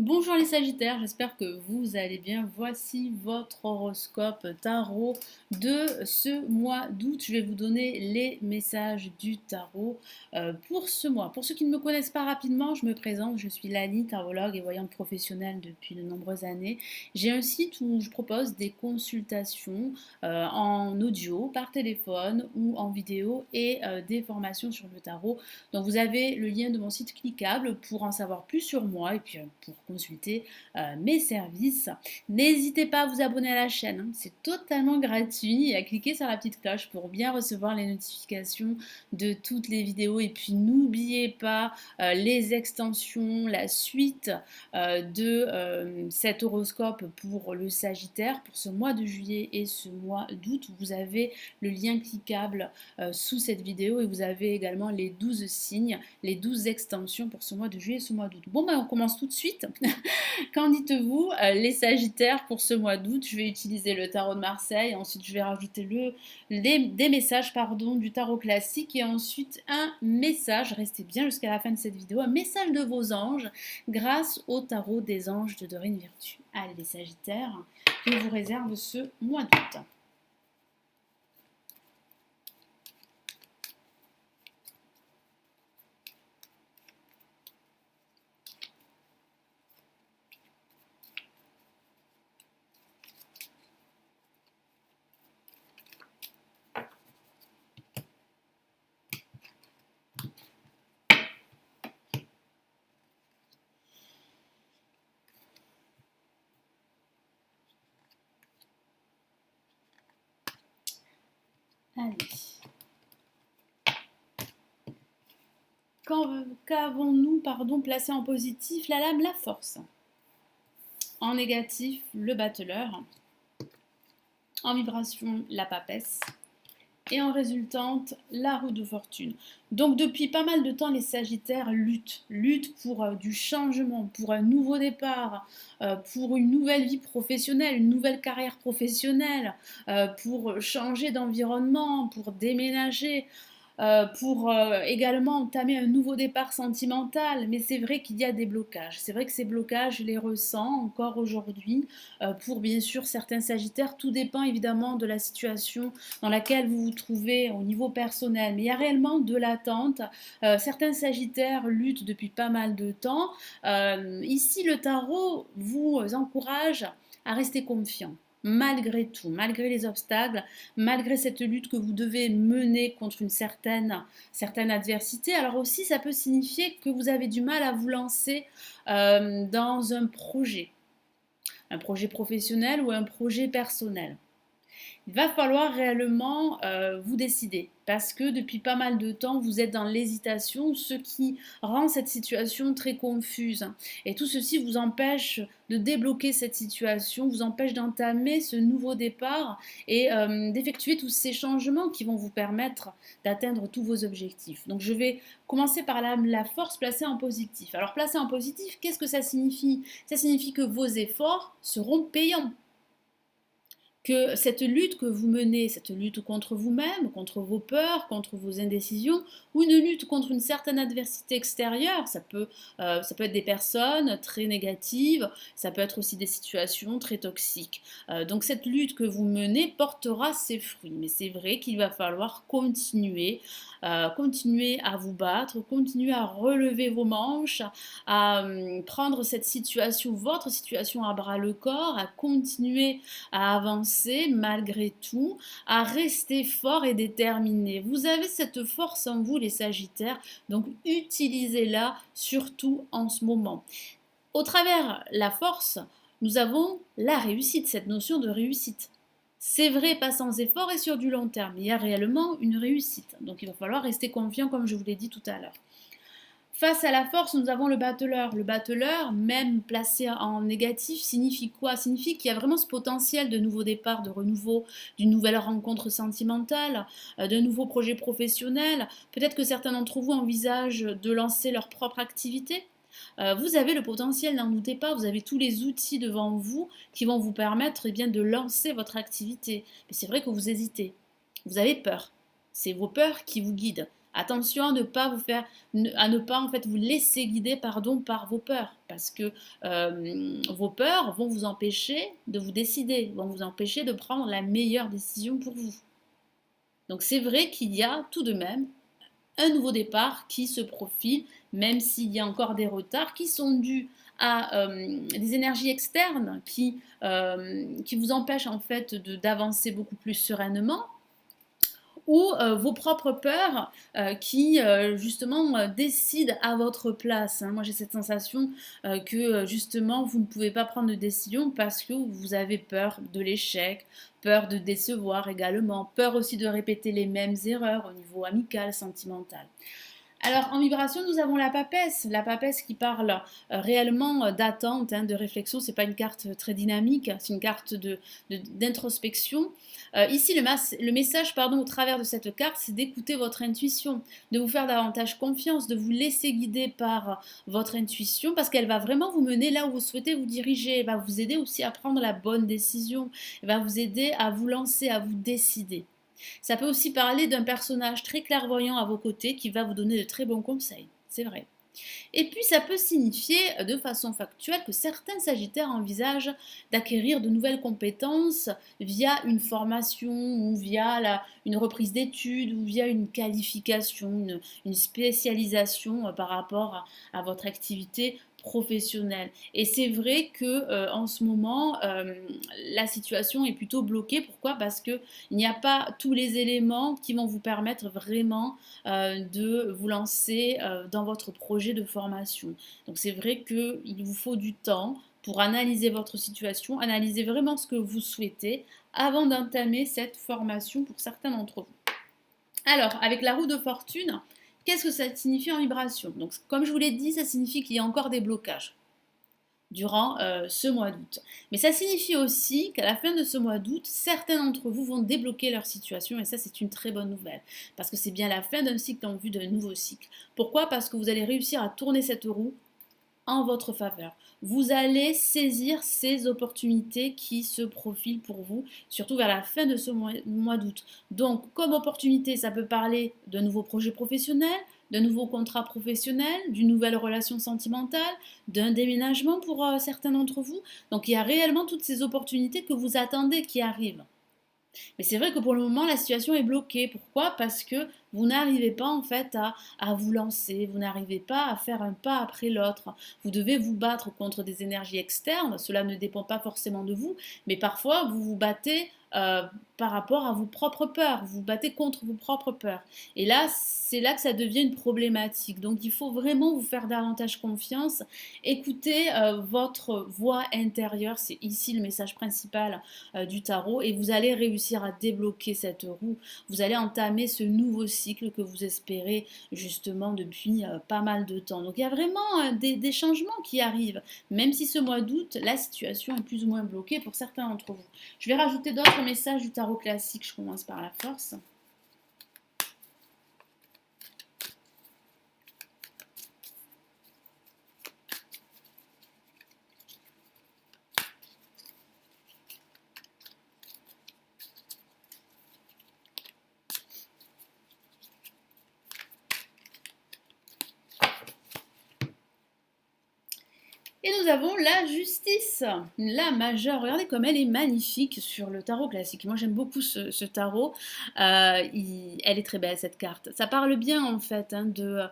Bonjour les Sagittaires, j'espère que vous allez bien. Voici votre horoscope tarot de ce mois d'août. Je vais vous donner les messages du tarot pour ce mois. Pour ceux qui ne me connaissent pas rapidement, je me présente. Je suis Lali, tarologue et voyante professionnelle depuis de nombreuses années. J'ai un site où je propose des consultations en audio, par téléphone ou en vidéo et des formations sur le tarot. Donc vous avez le lien de mon site cliquable pour en savoir plus sur moi et puis pour consulter mes services. N'hésitez pas à vous abonner à la chaîne, hein, c'est totalement gratuit et à cliquer sur la petite cloche pour bien recevoir les notifications de toutes les vidéos. Et puis n'oubliez pas les extensions, la suite de cet horoscope pour le Sagittaire pour ce mois de juillet et ce mois d'août. Vous avez le lien cliquable sous cette vidéo et vous avez également les 12 signes, les 12 extensions pour ce mois de juillet et ce mois d'août. Bon, ben on commence tout de suite. Qu'en dites-vous, les Sagittaires, pour ce mois d'août? Je vais utiliser le tarot de Marseille, ensuite je vais rajouter des messages du tarot classique et ensuite un message, restez bien jusqu'à la fin de cette vidéo, un message de vos anges grâce au tarot des anges de Dorine Virtue. Allez les Sagittaires, je vous réserve ce mois d'août. Allez. Qu'avons-nous placé en positif? La lame, la force. En négatif, le battleur. En vibration, la papesse. Et en résultante, la roue de fortune. Donc depuis pas mal de temps, les Sagittaires luttent pour du changement, pour un nouveau départ, pour une nouvelle vie professionnelle, une nouvelle carrière professionnelle, pour changer d'environnement, pour déménager, pour également entamer un nouveau départ sentimental. Mais c'est vrai qu'il y a des blocages. C'est vrai que ces blocages, je les ressens encore aujourd'hui. Pour bien sûr certains Sagittaires, tout dépend évidemment de la situation dans laquelle vous vous trouvez au niveau personnel. Mais il y a réellement de l'attente. Certains Sagittaires luttent depuis pas mal de temps. Ici, le tarot vous encourage à rester confiant. Malgré tout, malgré les obstacles, malgré cette lutte que vous devez mener contre une certaine adversité. Alors aussi, ça peut signifier que vous avez du mal à vous lancer dans un projet professionnel ou un projet personnel. Il va falloir réellement vous décider parce que depuis pas mal de temps, vous êtes dans l'hésitation, ce qui rend cette situation très confuse. Et tout ceci vous empêche de débloquer cette situation, vous empêche d'entamer ce nouveau départ et d'effectuer tous ces changements qui vont vous permettre d'atteindre tous vos objectifs. Donc je vais commencer par la force placée en positif. Alors placée en positif, qu'est-ce que ça signifie? Ça signifie que vos efforts seront payants, que cette lutte que vous menez, cette lutte contre vous-même, contre vos peurs, contre vos indécisions, ou une lutte contre une certaine adversité extérieure, ça peut être des personnes très négatives, ça peut être aussi des situations très toxiques. Donc cette lutte que vous menez portera ses fruits, mais c'est vrai qu'il va falloir continuer à vous battre, continuer à relever vos manches, à prendre cette situation, votre situation à bras le corps, à continuer à avancer malgré tout, à rester fort et déterminé. Vous avez cette force en vous, les Sagittaires, donc utilisez-la surtout en ce moment. Au travers la force, nous avons la réussite, cette notion de réussite. C'est vrai, pas sans effort et sur du long terme. Il y a réellement une réussite. Donc il va falloir rester confiant, comme je vous l'ai dit tout à l'heure. Face à la force, nous avons le battleur. Le battleur, même placé en négatif, signifie quoi? Signifie qu'il y a vraiment ce potentiel de nouveau départ, de renouveau, d'une nouvelle rencontre sentimentale, d'un nouveau projet professionnel. Peut-être que certains d'entre vous envisagent de lancer leur propre activité. Vous avez le potentiel, n'en doutez pas, vous avez tous les outils devant vous qui vont vous permettre bien, de lancer votre activité. Mais c'est vrai que vous hésitez, vous avez peur, c'est vos peurs qui vous guident. Attention à ne pas en fait vous laisser guider pardon par vos peurs, parce que vos peurs vont vous empêcher de vous décider, vont vous empêcher de prendre la meilleure décision pour vous. Donc c'est vrai qu'il y a tout de même un nouveau départ qui se profile, même s'il y a encore des retards qui sont dus à des énergies externes qui vous empêchent en fait d'avancer beaucoup plus sereinement, ou vos propres peurs qui justement décident à votre place. Hein. Moi j'ai cette sensation que justement vous ne pouvez pas prendre de décision parce que vous avez peur de l'échec, peur de décevoir également, peur aussi de répéter les mêmes erreurs au niveau amical, sentimental. Alors en vibration, nous avons la papesse qui parle réellement d'attente, hein, de réflexion. C'est pas une carte très dynamique, c'est une carte d'introspection. Ici, le message, pardon, au travers de cette carte, c'est d'écouter votre intuition, de vous faire davantage confiance, de vous laisser guider par votre intuition, parce qu'elle va vraiment vous mener là où vous souhaitez vous diriger. Elle va vous aider aussi à prendre la bonne décision. Elle va vous aider à vous lancer, à vous décider. Ça peut aussi parler d'un personnage très clairvoyant à vos côtés qui va vous donner de très bons conseils, c'est vrai. Et puis ça peut signifier de façon factuelle que certains Sagittaires envisagent d'acquérir de nouvelles compétences via une formation ou via une reprise d'études ou via une qualification, une spécialisation par rapport à votre activité professionnelle. Et c'est vrai que en ce moment, la situation est plutôt bloquée. Pourquoi? Parce qu'il n'y a pas tous les éléments qui vont vous permettre vraiment de vous lancer dans votre projet de formation. Donc c'est vrai qu'il vous faut du temps pour analyser votre situation, analyser vraiment ce que vous souhaitez avant d'entamer cette formation pour certains d'entre vous. Alors, avec la roue de fortune, qu'est-ce que ça signifie en vibration? Donc, comme je vous l'ai dit, ça signifie qu'il y a encore des blocages durant ce mois d'août. Mais ça signifie aussi qu'à la fin de ce mois d'août, certains d'entre vous vont débloquer leur situation et ça c'est une très bonne nouvelle parce que c'est bien la fin d'un cycle en vue d'un nouveau cycle. Pourquoi? Parce que vous allez réussir à tourner cette roue en votre faveur. Vous allez saisir ces opportunités qui se profilent pour vous, surtout vers la fin de ce mois d'août. Donc, comme opportunité, ça peut parler d'un nouveau projet professionnel, d'un nouveau contrat professionnel, d'une nouvelle relation sentimentale, d'un déménagement pour certains d'entre vous. Donc, il y a réellement toutes ces opportunités que vous attendez qui arrivent. Mais c'est vrai que pour le moment, la situation est bloquée. Pourquoi? Parce que vous n'arrivez pas en fait à vous lancer, vous n'arrivez pas à faire un pas après l'autre. Vous devez vous battre contre des énergies externes, cela ne dépend pas forcément de vous, mais parfois vous vous battez par rapport à vos propres peurs, vous vous battez contre vos propres peurs. Et là, c'est là que ça devient une problématique. Donc il faut vraiment vous faire davantage confiance, écoutez votre voix intérieure, c'est ici le message principal du tarot, et vous allez réussir à débloquer cette roue, vous allez entamer ce nouveau cycle que vous espérez justement depuis pas mal de temps. Donc il y a vraiment des changements qui arrivent, même si ce mois d'août, la situation est plus ou moins bloquée pour certains d'entre vous. Je vais rajouter d'autres messages du tarot classique, je commence par la force. Et nous avons la justice, la majeure. Regardez comme elle est magnifique sur le tarot classique. Moi j'aime beaucoup ce tarot. Elle est très belle cette carte. Ça parle bien en fait hein, de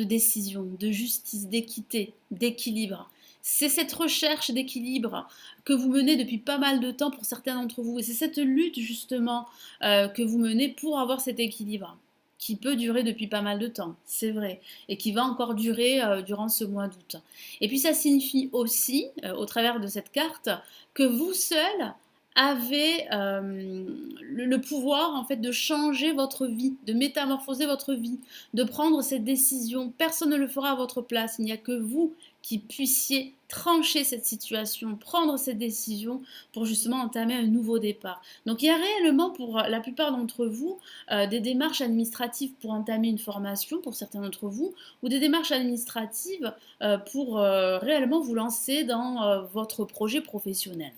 décision, de justice, d'équité, d'équilibre. C'est cette recherche d'équilibre que vous menez depuis pas mal de temps pour certains d'entre vous. Et c'est cette lutte justement que vous menez pour avoir cet équilibre qui peut durer depuis pas mal de temps, c'est vrai, et qui va encore durer durant ce mois d'août. Et puis ça signifie aussi, au travers de cette carte, que vous seul avez le pouvoir en fait de changer votre vie, de métamorphoser votre vie, de prendre cette décision. Personne ne le fera à votre place. Il n'y a que vous qui puissiez trancher cette situation, prendre cette décision pour justement entamer un nouveau départ. Donc il y a réellement pour la plupart d'entre vous des démarches administratives pour entamer une formation pour certains d'entre vous, ou des démarches administratives pour réellement vous lancer dans votre projet professionnel.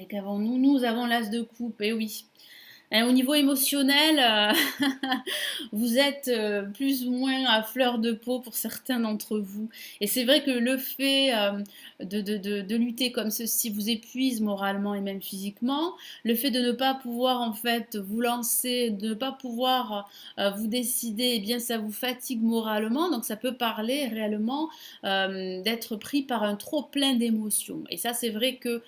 qu'avons-nous? Nous avons l'as de coupe, et oui. Au niveau émotionnel, vous êtes plus ou moins à fleur de peau pour certains d'entre vous. Et c'est vrai que le fait de lutter comme ceci vous épuise moralement et même physiquement. Le fait de ne pas pouvoir en fait vous lancer, de ne pas pouvoir vous décider, eh bien ça vous fatigue moralement. Donc ça peut parler réellement d'être pris par un trop plein d'émotions. Et ça c'est vrai que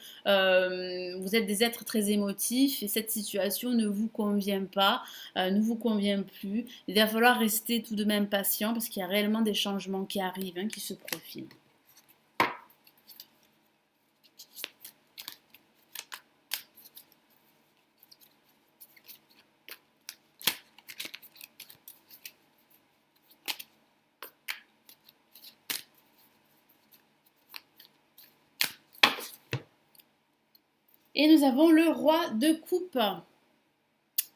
vous êtes des êtres très émotifs et cette situation ne vous convient pas, ne vous convient plus. Il va falloir rester tout de même patient parce qu'il y a réellement des changements qui arrivent, hein, qui se profilent. Et nous avons le roi de coupe.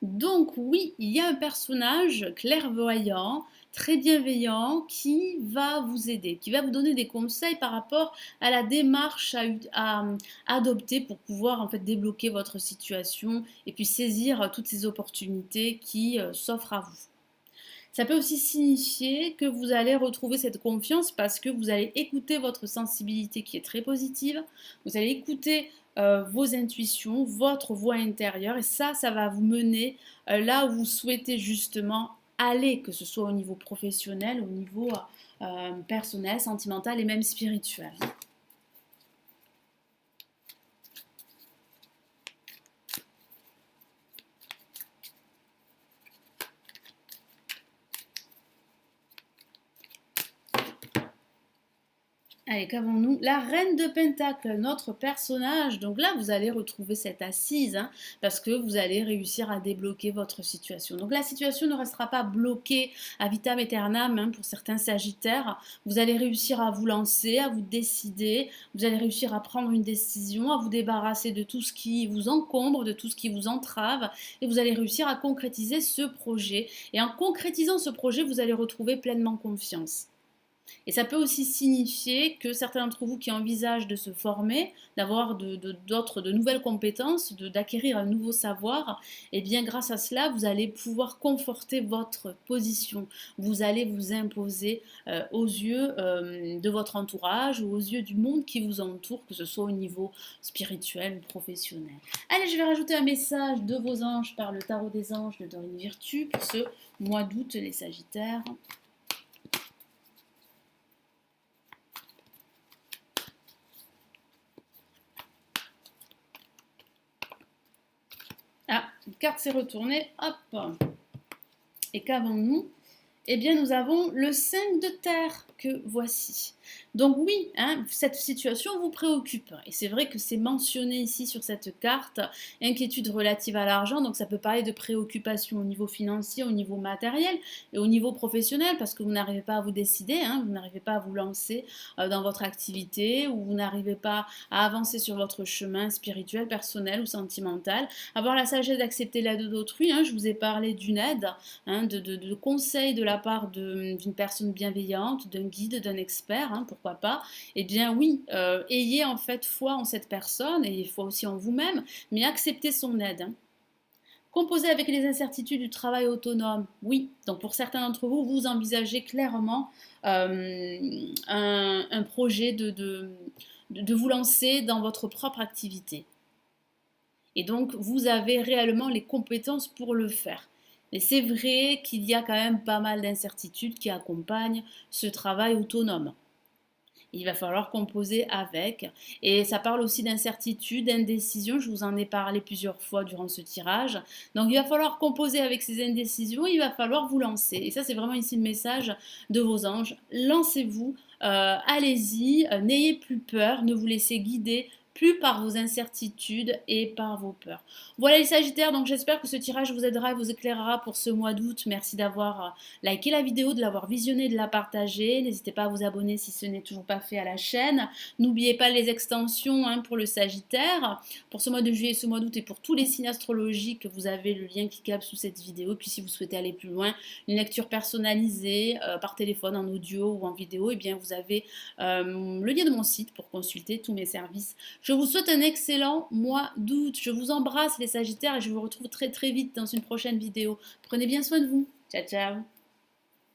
Donc oui, il y a un personnage clairvoyant, très bienveillant, qui va vous aider, qui va vous donner des conseils par rapport à la démarche à adopter pour pouvoir en fait débloquer votre situation et puis saisir toutes ces opportunités qui s'offrent à vous. Ça peut aussi signifier que vous allez retrouver cette confiance parce que vous allez écouter votre sensibilité qui est très positive, vous allez écouter vos intuitions, votre voix intérieure et ça va vous mener là où vous souhaitez justement aller, que ce soit au niveau professionnel, au niveau personnel, sentimental et même spirituel. Allez, qu'avons-nous? La reine de Pentacle, notre personnage. Donc là, vous allez retrouver cette assise, hein, parce que vous allez réussir à débloquer votre situation. Donc la situation ne restera pas bloquée à vitam aeternam, hein, pour certains sagittaires. Vous allez réussir à vous lancer, à vous décider. Vous allez réussir à prendre une décision, à vous débarrasser de tout ce qui vous encombre, de tout ce qui vous entrave. Et vous allez réussir à concrétiser ce projet. Et en concrétisant ce projet, vous allez retrouver pleinement confiance. Et ça peut aussi signifier que certains d'entre vous qui envisagent de se former, d'avoir de nouvelles compétences, d'acquérir un nouveau savoir, et bien grâce à cela, vous allez pouvoir conforter votre position. Vous allez vous imposer aux yeux de votre entourage ou aux yeux du monde qui vous entoure, que ce soit au niveau spirituel ou professionnel. Allez, je vais rajouter un message de vos anges par le tarot des anges de Dorine Virtue pour ce mois d'août, les Sagittaires. Ah, une carte s'est retournée, hop. Et qu'avons-nous? Eh bien, nous avons le 5 de terre que voici. Donc oui, hein, cette situation vous préoccupe. Et c'est vrai que c'est mentionné ici sur cette carte, inquiétude relative à l'argent. Donc ça peut parler de préoccupation au niveau financier, au niveau matériel et au niveau professionnel parce que vous n'arrivez pas à vous décider, hein, vous n'arrivez pas à vous lancer dans votre activité ou vous n'arrivez pas à avancer sur votre chemin spirituel, personnel ou sentimental. Avoir la sagesse d'accepter l'aide d'autrui, hein, je vous ai parlé d'une aide, hein, de conseils de la part d'une personne bienveillante, d'un guide, d'un expert, hein, pourquoi pas. Eh bien oui, ayez en fait foi en cette personne, et foi aussi en vous-même, mais acceptez son aide. Hein. Composer avec les incertitudes du travail autonome, oui. Donc pour certains d'entre vous, vous envisagez clairement un projet de vous lancer dans votre propre activité. Et donc vous avez réellement les compétences pour le faire. Et c'est vrai qu'il y a quand même pas mal d'incertitudes qui accompagnent ce travail autonome. Il va falloir composer avec. Et ça parle aussi d'incertitude, d'indécision. Je vous en ai parlé plusieurs fois durant ce tirage. Donc il va falloir composer avec ces indécisions. Il va falloir vous lancer. Et ça, c'est vraiment ici le message de vos anges. Lancez-vous, allez-y, n'ayez plus peur, ne vous laissez guider plus par vos incertitudes et par vos peurs. Voilà les Sagittaires, donc j'espère que ce tirage vous aidera et vous éclairera pour ce mois d'août. Merci d'avoir liké la vidéo, de l'avoir visionnée, de la partager. N'hésitez pas à vous abonner si ce n'est toujours pas fait à la chaîne. N'oubliez pas les extensions, hein, pour le Sagittaire. Pour ce mois de juillet, ce mois d'août et pour tous les signes astrologiques, vous avez le lien cliquable sous cette vidéo. Et puis si vous souhaitez aller plus loin, une lecture personnalisée par téléphone, en audio ou en vidéo, et bien vous avez le lien de mon site pour consulter tous mes services. Je vous souhaite un excellent mois d'août. Je vous embrasse les Sagittaires et je vous retrouve très très vite dans une prochaine vidéo. Prenez bien soin de vous. Ciao, ciao.